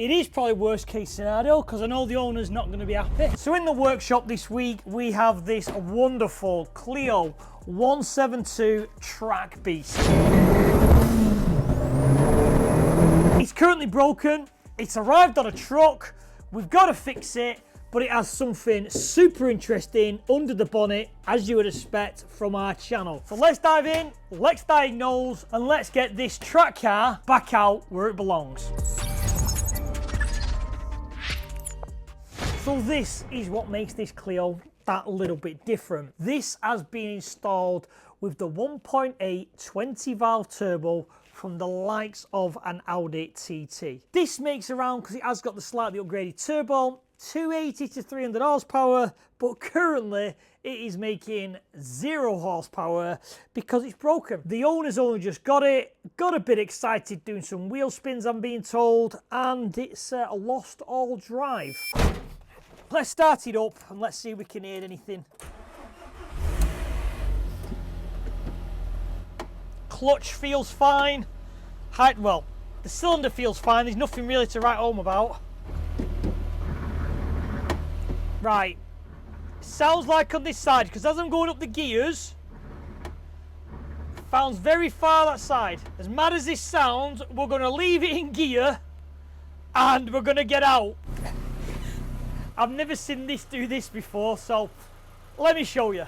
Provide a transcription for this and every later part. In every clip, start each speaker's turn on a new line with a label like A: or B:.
A: It is probably worst case scenario because I know the owner's not going to be happy. So in the workshop this week, we have this wonderful Clio 172 track beast. It's currently broken. It's arrived on a truck. We've got to fix it, but it has something super interesting under the bonnet, as you would expect from our channel. So let's dive in, let's diagnose, and let's get this track car back out where it belongs. So this is what makes this Clio that little bit different. This has been installed with the 1.8 20 valve turbo from the likes of an Audi TT. This makes around, because it has got the slightly upgraded turbo, 280 to 300 horsepower, but currently it is making 0 horsepower because it's broken. The owner's only just got it, got a bit excited doing some wheel spins, I'm being told, and it's lost all drive. Let's start it up and let's see if we can hear anything. Clutch feels fine. Well, the cylinder feels fine. There's nothing really to write home about. Right. Sounds like on this side, because as I'm going up the gears, it sounds very far that side. As mad as this sounds, we're going to leave it in gear and we're going to get out. I've never seen this do this before, so let me show you.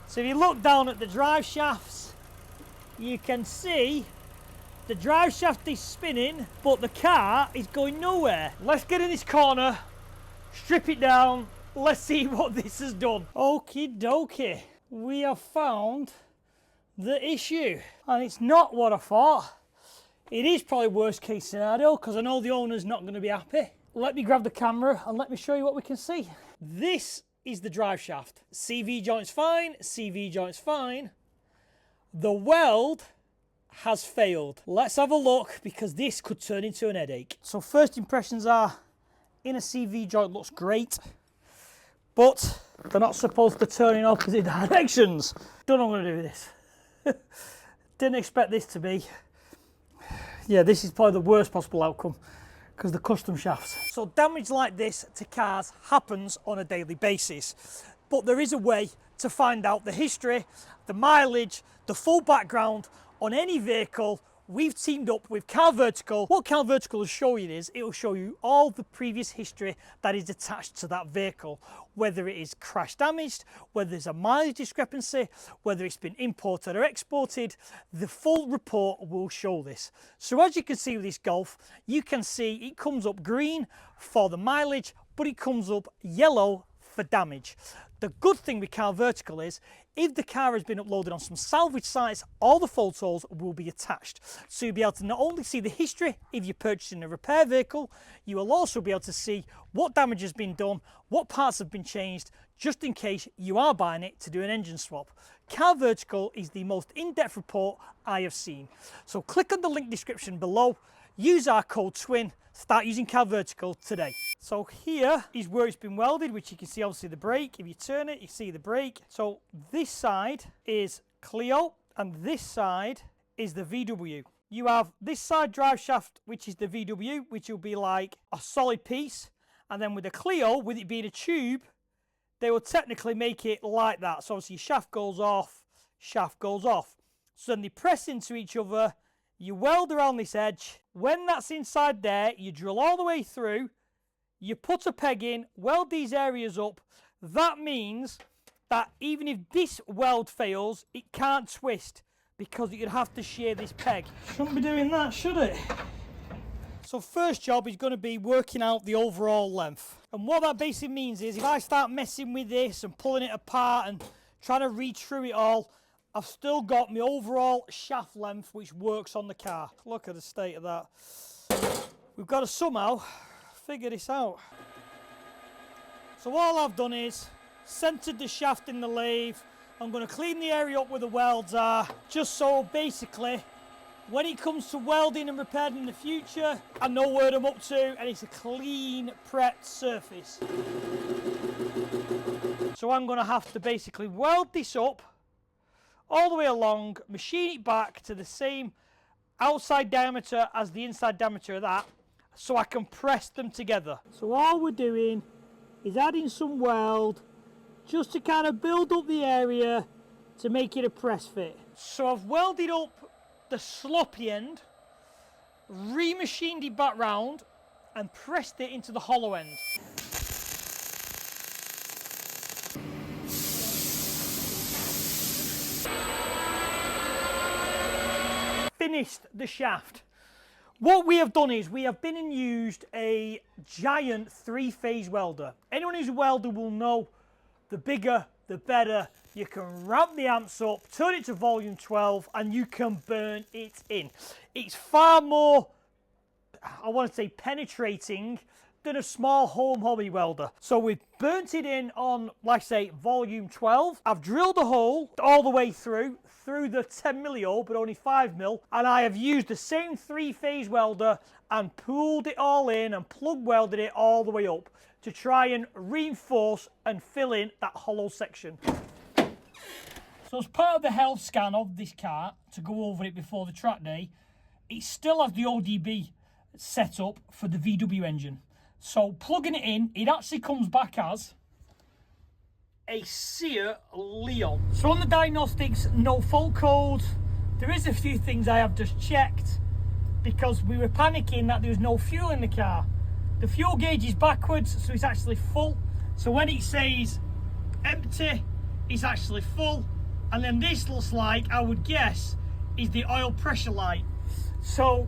A: So if you look down at the drive shafts, you can see the drive shaft is spinning, but the car is going nowhere. Let's get in this corner, strip it down, let's see what this has done. Okie dokie, we have found the issue, and it's not what I thought. It is probably worst case scenario because I know the owner's not going to be happy. Let me grab the camera and let me show you what we can see. This is the drive shaft. CV joint's fine, CV joint's fine. The weld has failed. Let's have a look because this could turn into an headache. So first impressions are, inner CV joint looks great, but they're not supposed to turn in opposite directions. Don't know what I'm going to do with this. Didn't expect this to be. Yeah, this is probably the worst possible outcome because the custom shafts. So damage like this to cars happens on a daily basis, but there is a way to find out the history, the mileage, the full background on any vehicle. We've teamed up with Car Vertical. What Car Vertical will show you is, it will show you all the previous history that is attached to that vehicle, whether it is crash damaged, whether there's a mileage discrepancy, whether it's been imported or exported. The full report will show this. So as you can see with this Golf, you can see it comes up green for the mileage, but it comes up yellow for damage. The good thing with Car Vertical is, if the car has been uploaded on some salvage sites, all the photos will be attached. So you'll be able to not only see the history if you're purchasing a repair vehicle, you will also be able to see what damage has been done, what parts have been changed, just in case you are buying it to do an engine swap. Car Vertical is the most in-depth report I have seen. So click on the link description below, use our code TWIN, start using Car Vertical today. So here is where it's been welded, which you can see obviously the brake. If you turn it, you see the brake. So this side is Clio and this side is the VW. You have this side drive shaft, which is the VW, which will be like a solid piece. And then with the Clio, with it being a tube, they will technically make it like that. So obviously your shaft goes off, shaft goes off. So then they press into each other, you weld around this edge. When that's inside there, you drill all the way through, you put a peg in, weld these areas up. That means that even if this weld fails, it can't twist because you'd have to shear this peg. Shouldn't be doing that, should it? So first job is going to be working out the overall length. And what that basically means is, if I start messing with this and pulling it apart and trying to read through it all, I've still got my overall shaft length which works on the car. Look at the state of that. We've got to somehow figure this out. So all I've done is centered the shaft in the lathe. I'm going to clean the area up where the welds are, just so basically when it comes to welding and repairing in the future, I know where I'm up to and it's a clean prepped surface. So I'm going to have to basically weld this up all the way along, machine it back to the same outside diameter as the inside diameter of that, so I can press them together. So all we're doing is adding some weld just to kind of build up the area to make it a press fit. So I've welded up the sloppy end, remachined it back round and pressed it into the hollow end. Finished the shaft. What we have done is we have been and used a giant 3-phase welder. Anyone who's a welder will know the bigger the better. You can ramp the amps up, turn it to volume 12 and you can burn it in. It's far more, I want to say, penetrating than a small home hobby welder. So we've burnt it in on, like I say, volume 12. I've drilled a hole all the way through the 10mm hole, but only 5mm, and I have used the same 3-phase welder and pulled it all in and plug welded it all the way up to try and reinforce and fill in that hollow section. So as part of the health scan of this car, to go over it before the track day, it still has the ODB set up for the VW engine. So plugging it in, it actually comes back as a Seat Leon. So on the diagnostics no fault code, there is a few things I have just checked because we were panicking that there was no fuel in the car. The fuel gauge is backwards, so it's actually full. So when it says empty, it's actually full. And then this looks like, I would guess, is the oil pressure light. So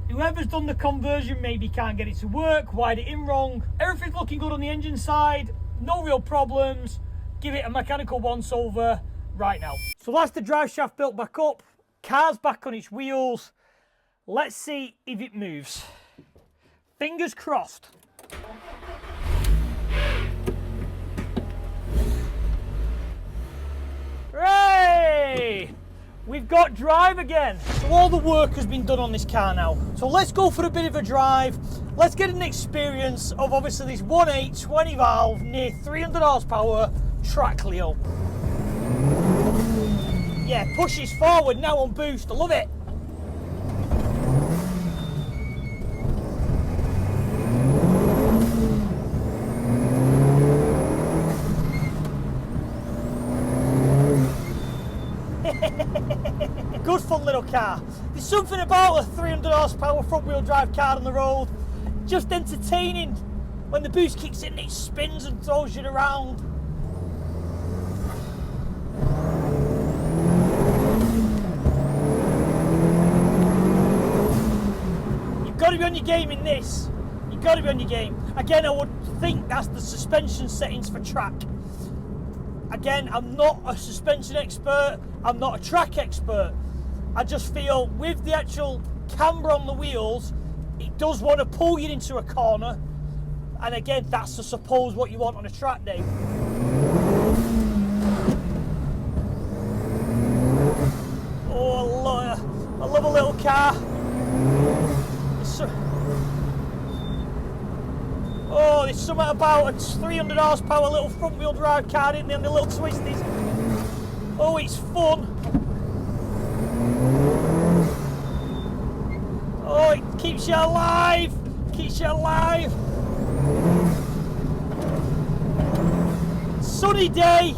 A: whoever's done the conversion maybe can't get it to work, wired it in wrong. Everything's looking good on the engine side, no real problems. Give it a mechanical once over right now. So that's the drive shaft built back up. Car's back on its wheels. Let's see if it moves. Fingers crossed. Hooray! We've got drive again. So all the work has been done on this car now. So let's go for a bit of a drive. Let's get an experience of obviously this 1.8 20 valve near 300 horsepower track Clio. Yeah, pushes forward now on boost. I love it. Good fun little car. There's something about a 300 horsepower front wheel drive car on the road, just entertaining. When the boost kicks in, it spins and throws you around. You've got to be on your game in this. You've got to be on your game. Again, I would think that's the suspension settings for track. Again, I'm not a suspension expert, I'm not a track expert. I just feel with the actual camber on the wheels, it does want to pull you into a corner. And again, that's I suppose what you want on a track day. Oh, I love a little car. Oh, there's something about a 300 horsepower little front wheel drive car in there and the little twisties. Oh, it's fun. Oh, it keeps you alive. Keeps you alive. Sunny day.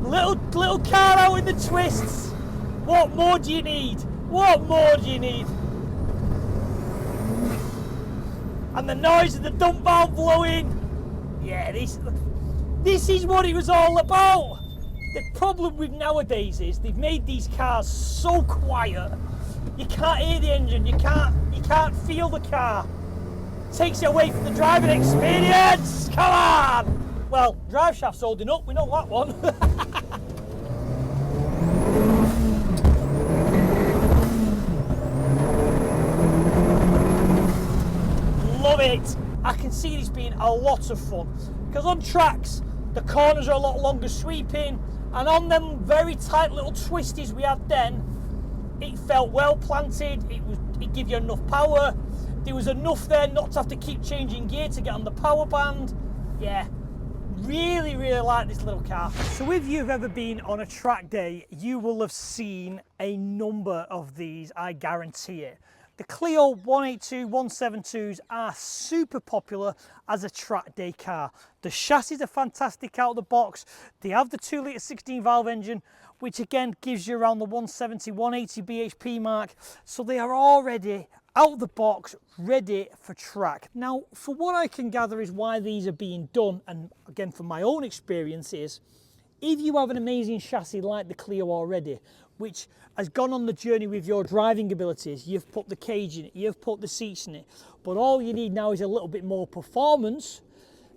A: Little car out in the twists. What more do you need? What more do you need? And the noise of the dump valve blowing. Yeah, this is what it was all about. The problem with nowadays is they've made these cars so quiet. You can't hear the engine, you can't feel the car. Takes it away from the driving experience. Come on! Well, drive shaft's holding up, we know that one. Love it. I can see this being a lot of fun because on tracks the corners are a lot longer sweeping, and on them very tight little twisties we had then, it felt well planted. It gave you enough power. There was enough there not to have to keep changing gear to get on the power band. Yeah, really like this little car. So if you've ever been on a track day, you will have seen a number of these, I guarantee it. The Clio 182, 172s are super popular as a track day car. The chassis are fantastic out of the box. They have the 2 litre 16 valve engine, which again gives you around the 170, 180 bhp mark. So they are already out of the box, ready for track. Now, for what I can gather is why these are being done, and again from my own experience, is if you have an amazing chassis like the Clio already, which has gone on the journey with your driving abilities, you've put the cage in it, you've put the seats in it, but all you need now is a little bit more performance.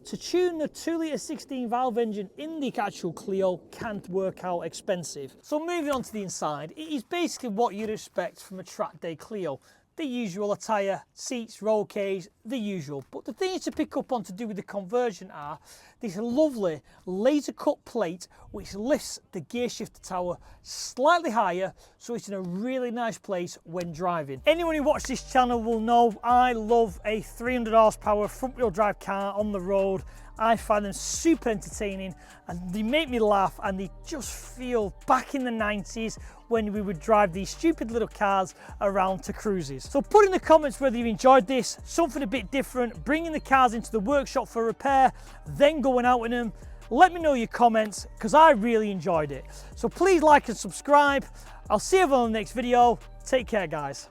A: To tune the 2 litre 16 valve engine in the actual Clio can't work out expensive. So moving on to the inside, it is basically what you'd expect from a track day Clio. The usual attire, seats, roll cage, the usual. But the things to pick up on to do with the conversion are this lovely laser cut plate which lifts the gear shifter tower slightly higher, so it's in a really nice place when driving. Anyone who watches this channel will know I love a 300 horsepower front wheel drive car on the road. I find them super entertaining and they make me laugh, and they just feel back in the 90s when we would drive these stupid little cars around to cruises. So put in the comments whether you enjoyed this, something a bit different, bringing the cars into the workshop for repair, then going out in them. Let me know your comments because I really enjoyed it. So please like and subscribe. I'll see you on the next video. Take care, guys.